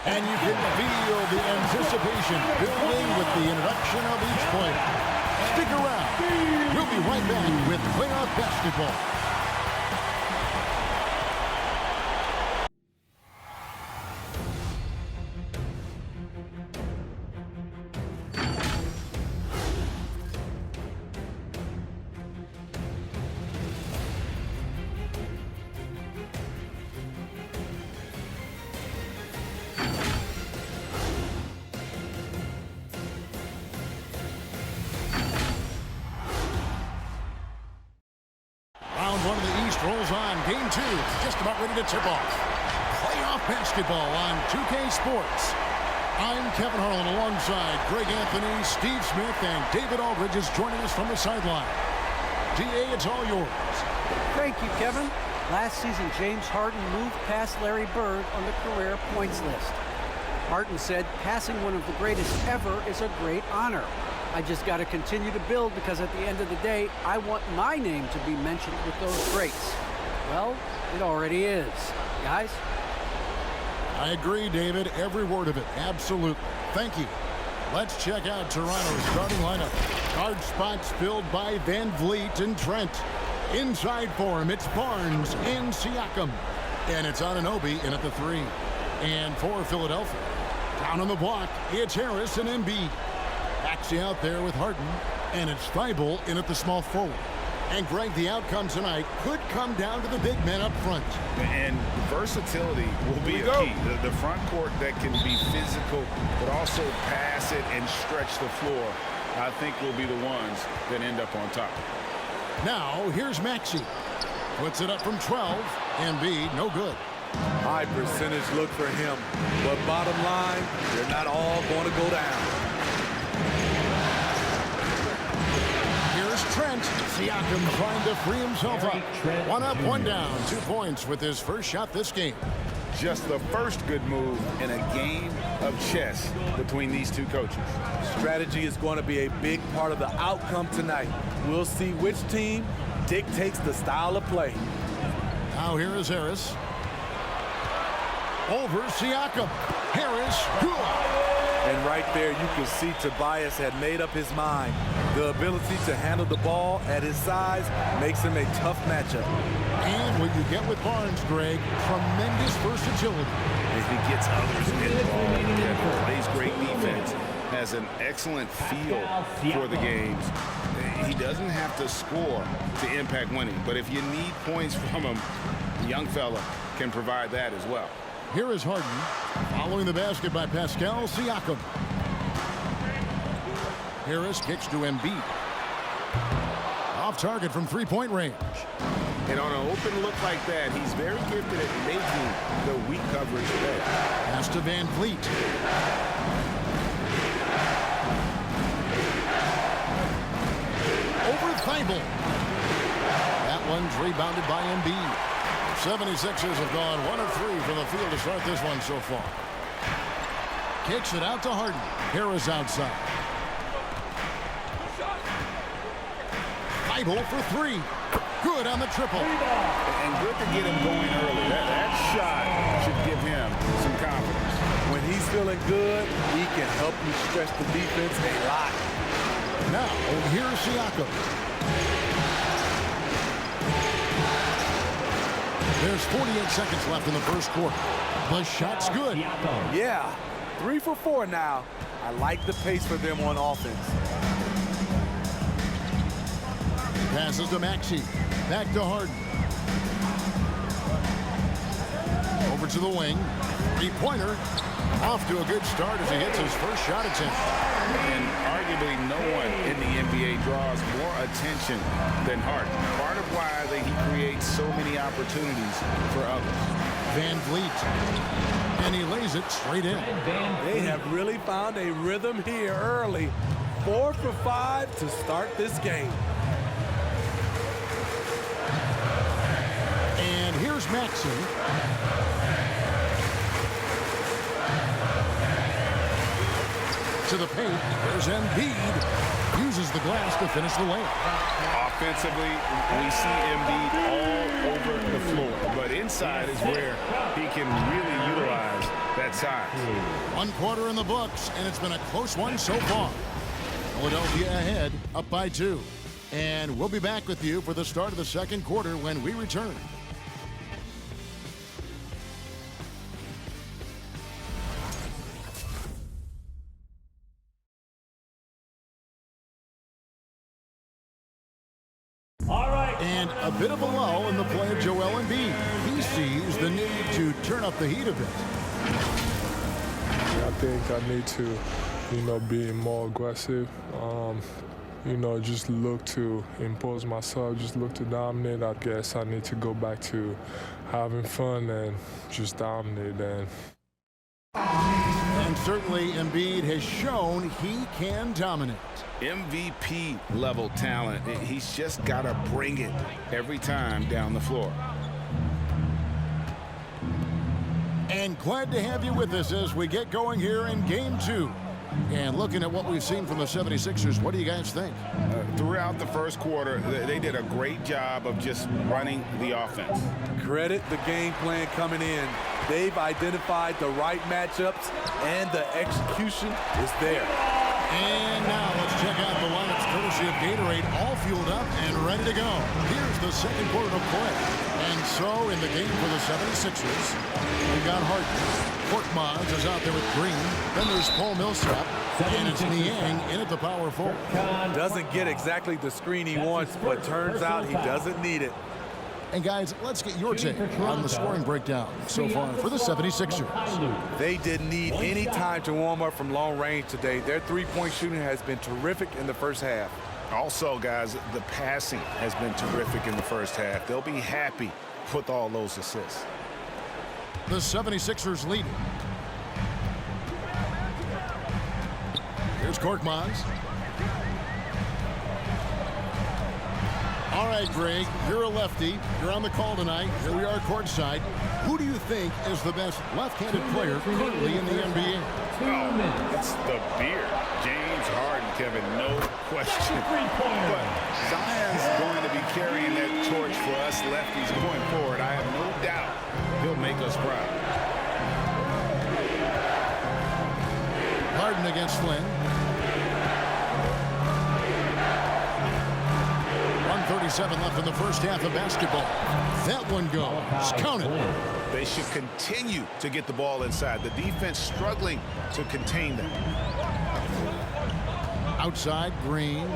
And you can feel the anticipation building with the introduction of each player. Stick around. We'll be right back with playoff basketball. Round one of the East rolls on. Game two, just about ready to tip off. Playoff basketball on 2K Sports. I'm Kevin Harlan alongside Greg Anthony, Steve Smith, and David Aldridge is joining us from the sideline. DA, it's all yours. Thank you, Kevin. Last season, James Harden moved past Larry Bird on the career points list. Harden said, passing one of the greatest ever is a great honor. I just got to continue to build because at the end of the day, I want my name to be mentioned with those greats. Well, it already is. Guys? I agree, David. Every word of it. Absolutely. Thank you. Let's check out Toronto's starting lineup. Guard spots filled by Van Vliet and Trent. Inside for him, it's Barnes and Siakam. And it's Anunoby in at the three. And for Philadelphia, down on the block, it's Harris and Embiid. Maxey out there with Harden, and it's Thibault in at the small forward. And Greg, the outcome tonight could come down to the big men up front. And versatility will be a key. The front court that can be physical, but also pass it and stretch the floor, I think will be the ones that end up on top. Now, here's Maxey. Puts it up from 12. Embiid, no good. High percentage look for him. But bottom line, they're not all going to go down. Trent. Siakam trying to free himself up. One up, one down. 2 points with his first shot this game. Just the first good move in a game of chess between these two coaches. Strategy is going to be a big part of the outcome tonight. We'll see which team dictates the style of play. Now here is Harris. Over Siakam. Harris, good. And right there, you can see Tobias had made up his mind. The ability to handle the ball at his size makes him a tough matchup. And what you get with Barnes, Greg, tremendous versatility. If he gets others involved, plays great defense, has an excellent feel for the games. He doesn't have to score to impact winning, but if you need points from him, the young fella can provide that as well. Here is Harden, following the basket by Pascal Siakam. Harris kicks to Embiid. Off target from three-point range. And on an open look like that, he's very gifted at making the weak coverage play. Pass to Van Vliet. Over Thibault. That one's rebounded by Embiid. 76ers have gone 1 of 3 from the field to start this one so far. Kicks it out to Harden. Harris outside. Thibault for 3. Good on the triple. And good to get him going early. That shot should give him some confidence. When he's feeling good, he can help you stretch the defense a lot. Now, here's Siakam. There's 48 seconds left in the first quarter. The shot's good. Yeah, 3 for 4 now. I like the pace for them on offense. Passes to Maxey. Back to Harden. Over to the wing. Three-pointer. Off to a good start as he hits his first shot attempt. And arguably no one in the NBA draws more attention than Harden. Part of why he creates so many opportunities for others. Van Vliet. And he lays it straight in. They have really found a rhythm here early. 4 for 5 to start this game. And here's Maxey. To to the paint. There's Embiid. Uses the glass to finish the layup. Offensively, we see Embiid all over the floor. But inside is where he can really utilize that size. 1 quarter in the books, and it's been a close one so far. Philadelphia ahead, up by 2. And we'll be back with you for the start of the second quarter when we return. And a bit of a lull in the play of Joel Embiid. He sees the need to turn up the heat a bit. I think I need to, be more aggressive. Just look to impose myself, just look to dominate. I guess I need to go back to having fun and just dominate. And certainly Embiid has shown he can dominate. MVP level talent. He's just got to bring it every time down the floor. And glad to have you with us as we get going here in Game 2. And looking at what we've seen from the 76ers, what do you guys think? Throughout the first quarter, they did a great job of just running the offense. Credit the game plan coming in. They've identified the right matchups, and the execution is there. And now let's check out the lineups courtesy of Gatorade, all fueled up and ready to go. Here's the second quarter of play. And so in the game for the 76ers, we got Harden. Korkmaz is out there with Green. Then there's Paul Millsap. And it's Niang in at the power forward. Doesn't get exactly the screen he wants, but turns out he doesn't need it. And guys, let's get your take on the scoring breakdown so far for the 76ers. They didn't need any time to warm up from long range today. Their three-point shooting has been terrific in the first half. Also, guys, the passing has been terrific in the first half. They'll be happy with all those assists. The 76ers leading. Here's Korkmaz. All right, Greg, you're a lefty. You're on the call tonight. Here we are courtside. Who do you think is the best left-handed player currently in the NBA? Oh, it's the beard. James Harden, Kevin, no question. But Zion's going to be carrying that torch for us lefties going forward. I have no doubt he'll make us proud. Harden against Flynn. 1:37 left in the first half of basketball. That one goes. Count it. They should continue to get the ball inside. The defense struggling to contain them. Outside, Green.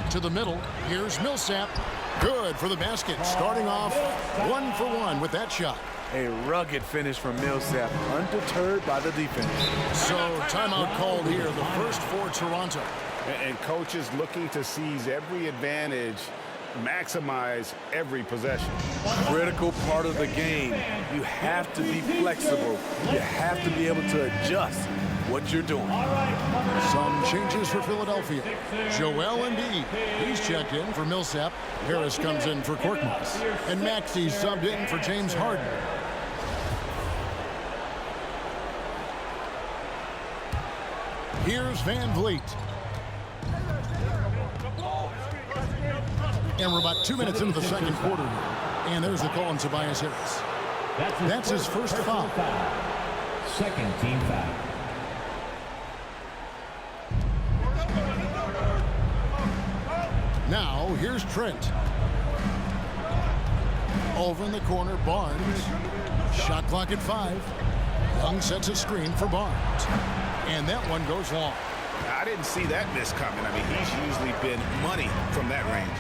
To the middle. Here's Millsap. Good for the basket. Starting off 1 for 1 with that shot. A rugged finish from Millsap, undeterred by the defense. So timeout called here, the first for Toronto. And coaches looking to seize every advantage, maximize every possession. Critical part of the game. You have to be flexible. You have to be able to adjust what you're doing. Some changes for Philadelphia. Joel Embiid, he's checked in for Millsap. Harris comes in for Korkmaz. And Maxey subbed in for James Harden. Here's Van Vliet. And we're about 2 minutes into the second quarter. And there's the call on Tobias Harris. That's his first foul. Second team foul. Now, here's Trent. Over in the corner, Barnes. Shot clock at 5. Young sets a screen for Barnes. And that one goes long. I didn't see that miss coming. I mean, he's usually been money from that range.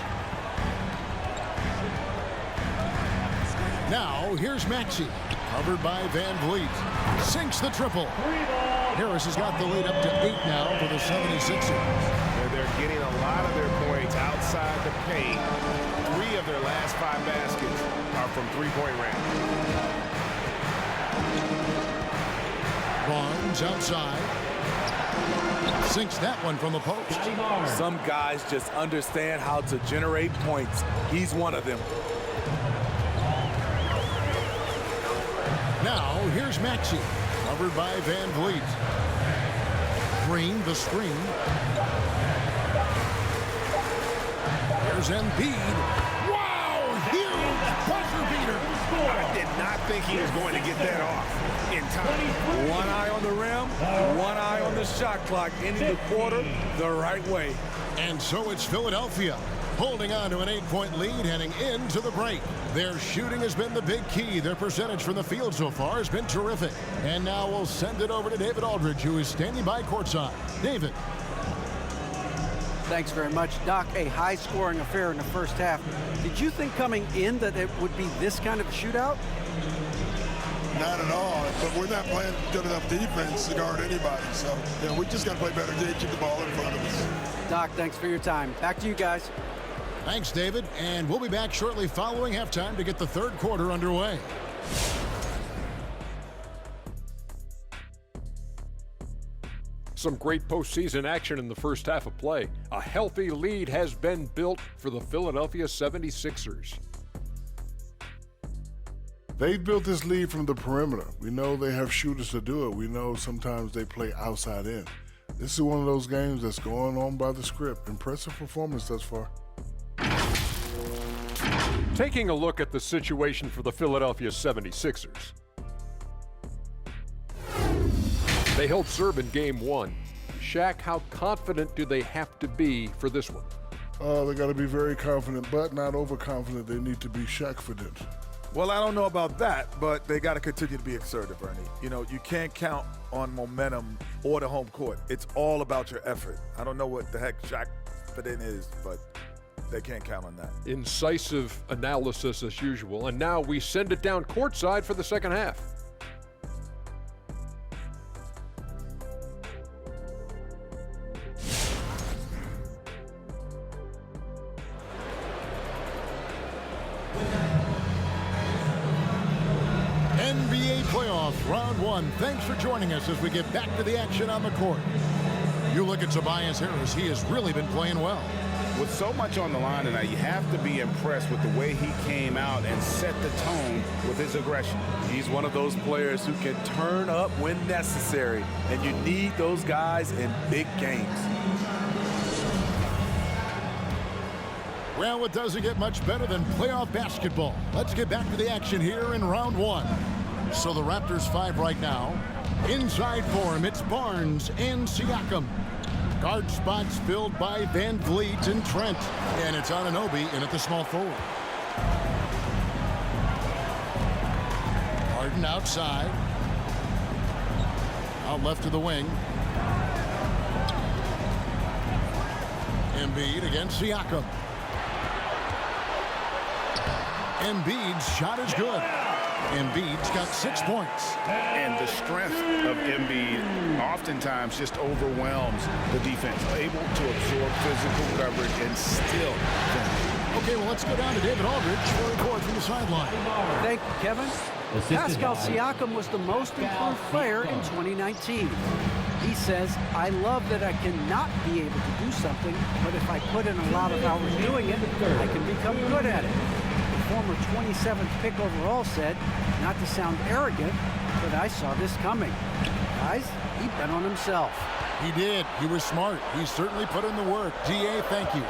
Now, here's Maxey. Covered by Van Vliet. Sinks the triple. Harris has got the lead up to 8 now for the 76ers. They're getting a lot of their points outside the paint. 3 of their last 5 baskets are from three-point range. Barnes outside. Sinks that one from the post. Some guys just understand how to generate points. He's one of them. Now, here's Maxey, covered by Van Vliet. Green, the screen. Here's Embiid. Wow, huge buzzer beater. I did not think he was going to get that off in time. One eye on the rim, one eye on the shot clock, ending the quarter the right way. And so it's Philadelphia holding on to an 8-point lead heading into the break. Their shooting has been the big key. Their percentage from the field so far has been terrific. And now we'll send it over to David Aldridge, who is standing by courtside. David. Thanks very much, Doc. A high-scoring affair in the first half. Did you think coming in that it would be this kind of a shootout? Not at all, but we're not playing good enough defense to guard anybody. So, we just got to play better to keep the ball in front of us. Doc, thanks for your time. Back to you guys. Thanks, David. And we'll be back shortly following halftime to get the third quarter underway. Some great postseason action in the first half of play. A healthy lead has been built for the Philadelphia 76ers. They've built this lead from the perimeter. We know they have shooters to do it. We know sometimes they play outside in. This is one of those games that's going on by the script. Impressive performance thus far. Taking a look at the situation for the Philadelphia 76ers. They held serve in game one. Shaq, how confident do they have to be for this one? They got to be very confident, but not overconfident. They need to be Shaq-fident. Well, I don't know about that, but they got to continue to be assertive, Ernie. You can't count on momentum or the home court. It's all about your effort. I don't know what the heck Shaq-fident is, but they can't count on that. Incisive analysis as usual, and now we send it down courtside for the second half. NBA playoffs, round one. Thanks for joining us as we get back to the action on the court. You look at Tobias Harris. He has really been playing well. With so much on the line tonight, you have to be impressed with the way he came out and set the tone with his aggression. He's one of those players who can turn up when necessary, and you need those guys in big games. Well, it doesn't get much better than playoff basketball. Let's get back to the action here in round one. So the Raptors 5 right now. Inside for him, it's Barnes and Siakam. Guard spots filled by Van Vliet and Trent. And it's Anunoby in at the small forward. Harden outside. Out left to the wing. Embiid against Siakam. Embiid's shot is good. Embiid's got 6 points. And the strength of Embiid oftentimes just overwhelms the defense, able to absorb physical coverage and still finish. Okay, well, let's go down to David Aldridge for a report from the sideline. Thank you, Kevin. Pascal Siakam was the most improved player in 2019. He says, I love that I cannot be able to do something, but if I put in a lot of hours doing it, I can become good at it. Former 27th pick overall said, not to sound arrogant, but I saw this coming. Guys, he bet on himself. He did. He was smart. He certainly put in the work. DA, thank you.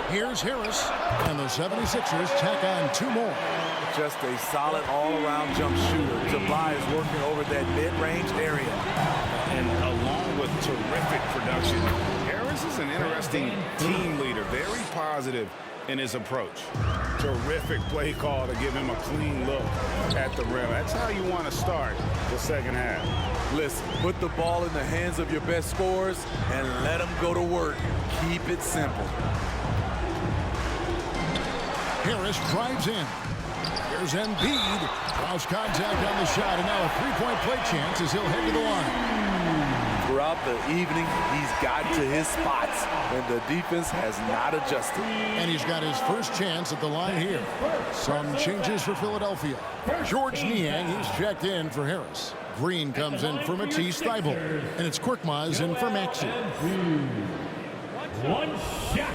Here's Harris, and the 76ers tack on 2 more. Just a solid all-around jump shooter. Tobias working over that mid-range area. And along with terrific production, Harris is an interesting team leader, very positive in his approach. Terrific play call to give him a clean look at the rim. That's how you want to start the second half. Listen, put the ball in the hands of your best scorers and let them go to work. Keep it simple. Harris drives in. Here's Embiid. Cross contact on the shot, and now a 3-point play chance as he'll head to the line. Throughout the evening, he's gotten to his spots, and the defense has not adjusted. And he's got his first chance at the line here. Some changes for Philadelphia. George Niang, he's checked in for Harris. Green comes in for Matisse Thybulle. And it's Korkmaz in for Maxey. One shot.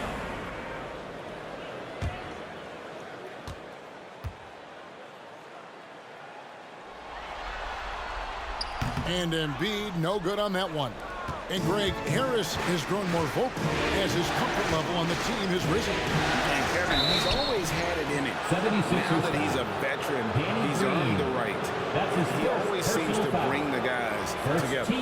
And Embiid, no good on that one. And Greg, Harris has grown more vocal as his comfort level on the team has risen. And Kevin, he's always had it in it. 76ers Now that he's a veteran, he's earned the right. He always seems to bring the guys together.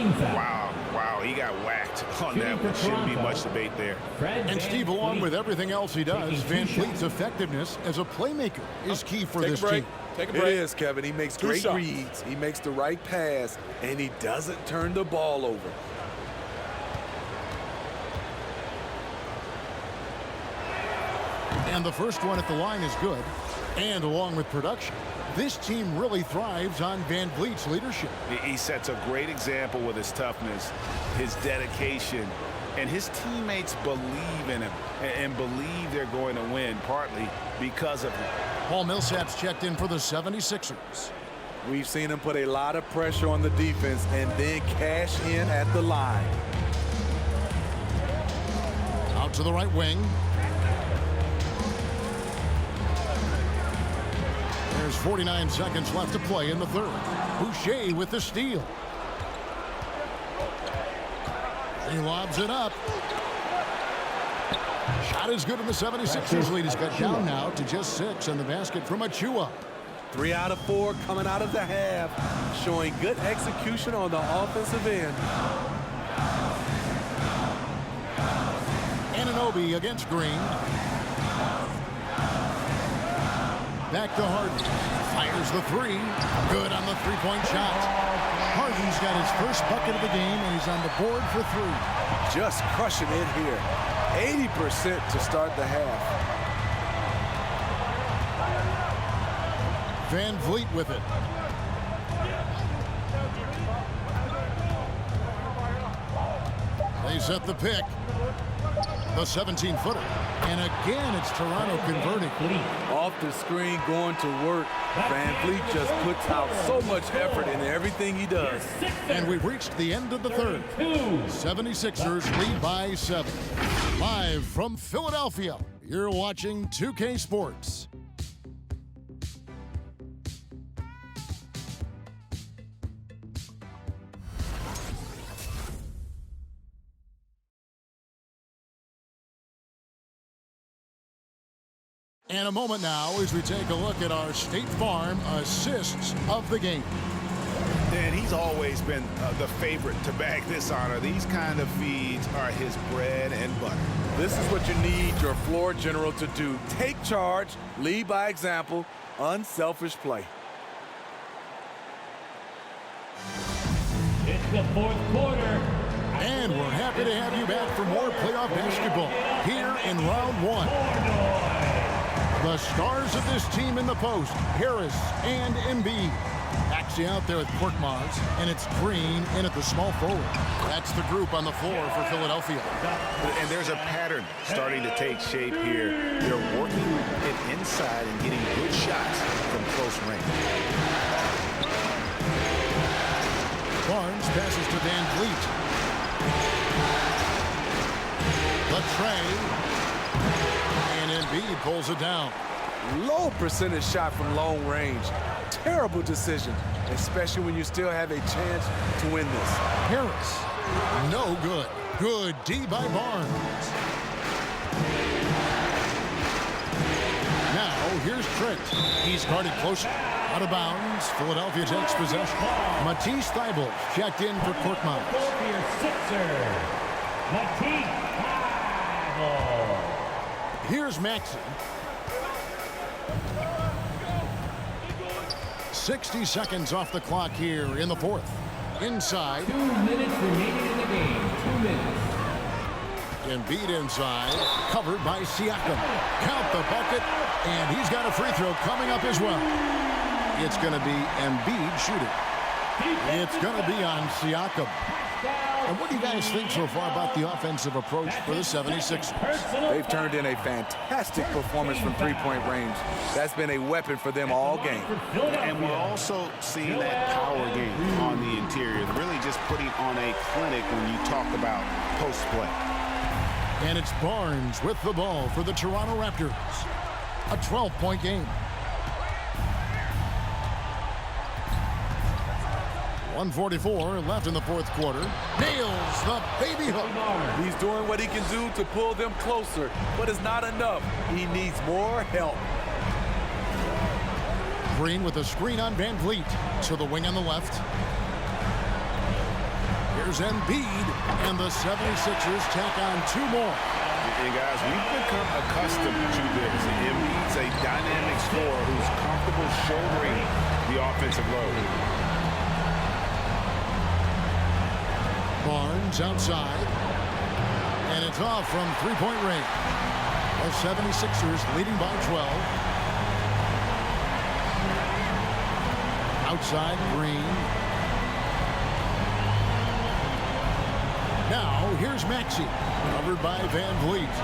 Wow, he got whacked on that one. Shouldn't be much debate there. And Steve, along with everything else he does, Van Fleet's effectiveness as a playmaker is key for this team. Take a It break. is, Kevin. He makes great shots. reads. He makes the right pass, and he doesn't turn the ball over. And the first one at the line is good. And along with production, this team really thrives on Van Vliet's leadership. He sets a great example with his toughness, his dedication, and his teammates believe in him and believe they're going to win, partly because of him. Paul Millsap's checked in for the 76ers. We've seen him put a lot of pressure on the defense and then cash in at the line. Out to the right wing. There's 49 seconds left to play in the third. Boucher with the steal. He lobs it up. Shot is good in the 76ers lead. He's got down now to just 6 and the basket from Achua. 3 out of 4 coming out of the half, showing good execution on the offensive end. Anunoby against Green. Back to Harden. Fires the 3. Good on the three-point shot. Harden's got his first bucket of the game, and he's on the board for 3. Just crushing it here. 80% to start the half. Van Vliet with it. They set the pick. The 17-footer. And again, it's Toronto converting. Off the screen, going to work. Van Vliet just puts out so much effort in everything he does. And we've reached the end of the third. 76ers lead by 7. Live from Philadelphia, you're watching 2K Sports. And a moment now as we take a look at our State Farm assists of the game. And he's always been the favorite to bag this honor. These kind of feeds are his bread and butter. This is what you need your floor general to do. Take charge, lead by example, unselfish play. It's the fourth quarter. And we're happy to have you back for more playoff basketball here in round 1. The stars of this team in the post, Harris and Embiid. Actually out there with Korkmaz, and it's Green in at the small forward. That's the group on the floor for Philadelphia. And there's a pattern starting to take shape here. They're working it inside and getting good shots from close range. Barnes passes to Van Vliet. The tray. And Embiid pulls it down. Low percentage shot from long range. Terrible decision, especially when you still have a chance to win this. Harris, no good. Good D by Barnes. Now, here's Trent. He's guarded closer. Out of bounds. Philadelphia takes possession. Matisse Thybulle checked in for Korkmaz. Matisse Thybulle. Here's Maxey. 60 seconds off the clock here in the fourth. Inside. 2 minutes remaining in the game. 2 minutes. Embiid inside. Covered by Siakam. Count the bucket. And he's got a free throw coming up as well. It's going to be Embiid shooting. It's going to be on Siakam. And what do you guys think so far about the offensive approach for the 76ers? They've turned in a fantastic performance from three-point range. That's been a weapon for them all game. And we're also seeing that power game on the interior, really just putting on a clinic when you talk about post play. And it's Barnes with the ball for the Toronto Raptors. A 12-point game. 1:44 left in the fourth quarter. Nails the baby hook. He's doing what he can do to pull them closer, but it's not enough. He needs more help. Green with a screen on Van Vliet to the wing on the left. Here's Embiid, and the 76ers tack on 2 more. And guys, we've become accustomed to this. Embiid's a dynamic scorer who's comfortable shouldering the offensive load. Barnes outside, and it's off from three-point range. The 76ers leading by 12. Outside, Green. Now, here's Maxey, covered by Van Vliet.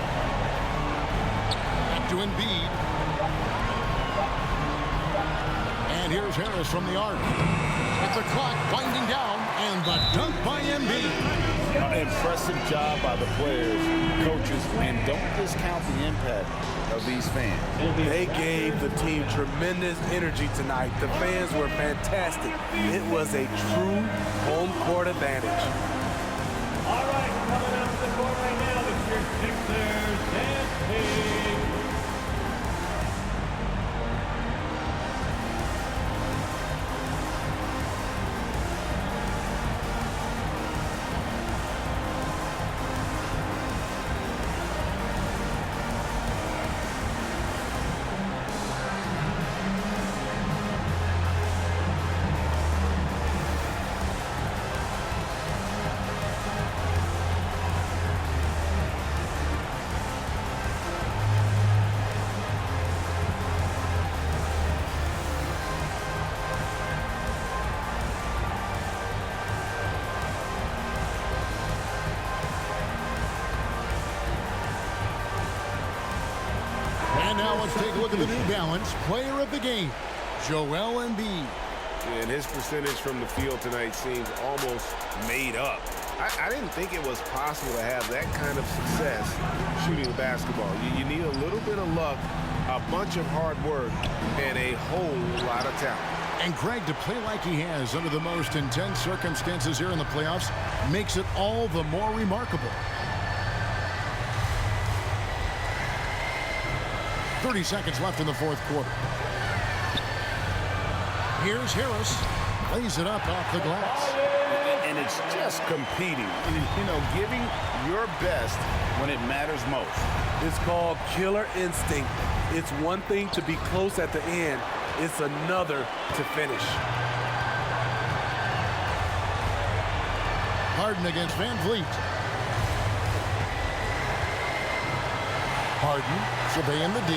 Back to Embiid. And here's Harris from the arc. With the clock winding down, and the dunk by Embiid. Impressive job by the players, coaches, and don't discount the impact of these fans. They gave the team tremendous energy tonight. The fans were fantastic. It was a true home court advantage. All right, coming up to the court right now, it's your Sixers and Pigs. And now let's take a look at the New Balance player of the game, Joel Embiid. And his percentage from the field tonight seems almost made up. I didn't think it was possible to have that kind of success shooting the basketball. You need a little bit of luck, a bunch of hard work, and a whole lot of talent. And Greg, to play like he has under the most intense circumstances here in the playoffs makes it all the more remarkable. 30 seconds left in the fourth quarter. Here's Harris. Lays it up off the glass. And it's just competing, you know, giving your best when it matters most. It's called killer instinct. It's one thing to be close at the end. It's another to finish. Harden against Van Vliet. Harden surveying the D.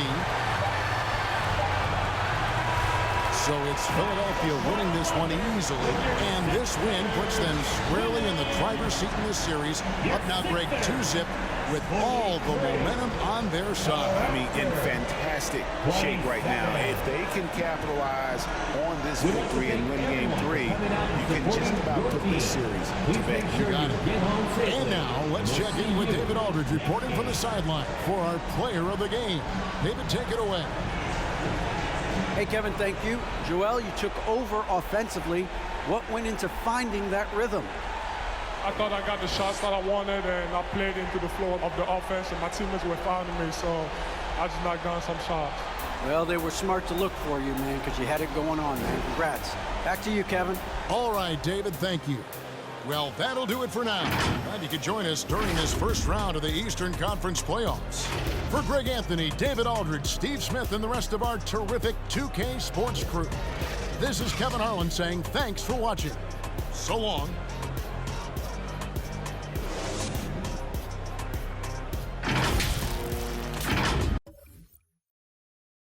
So it's Philadelphia winning this one easily, and this win puts them squarely in the driver's seat in this series. Up now, Greg, 2-zip with all the momentum on their side. I mean, in fantastic shape right now. If they can capitalize on this victory and win game 3, you can just about put this series to bed. You got it. And now let's check in with David Aldridge reporting from the sideline for our player of the game. David, take it away. Hey, Kevin, thank you. Joel, you took over offensively. What went into finding that rhythm? I thought I got the shots that I wanted, and I played into the flow of the offense, and my teammates were fouling me, so I just knocked down some shots. Well, they were smart to look for you, man, because you had it going on, man. Congrats. Back to you, Kevin. All right, David, thank you. Well, that'll do it for now. Glad you could join us during this first round of the Eastern Conference playoffs. For Greg Anthony, David Aldridge, Steve Smith, and the rest of our terrific 2K Sports crew, this is Kevin Harlan saying thanks for watching. So long.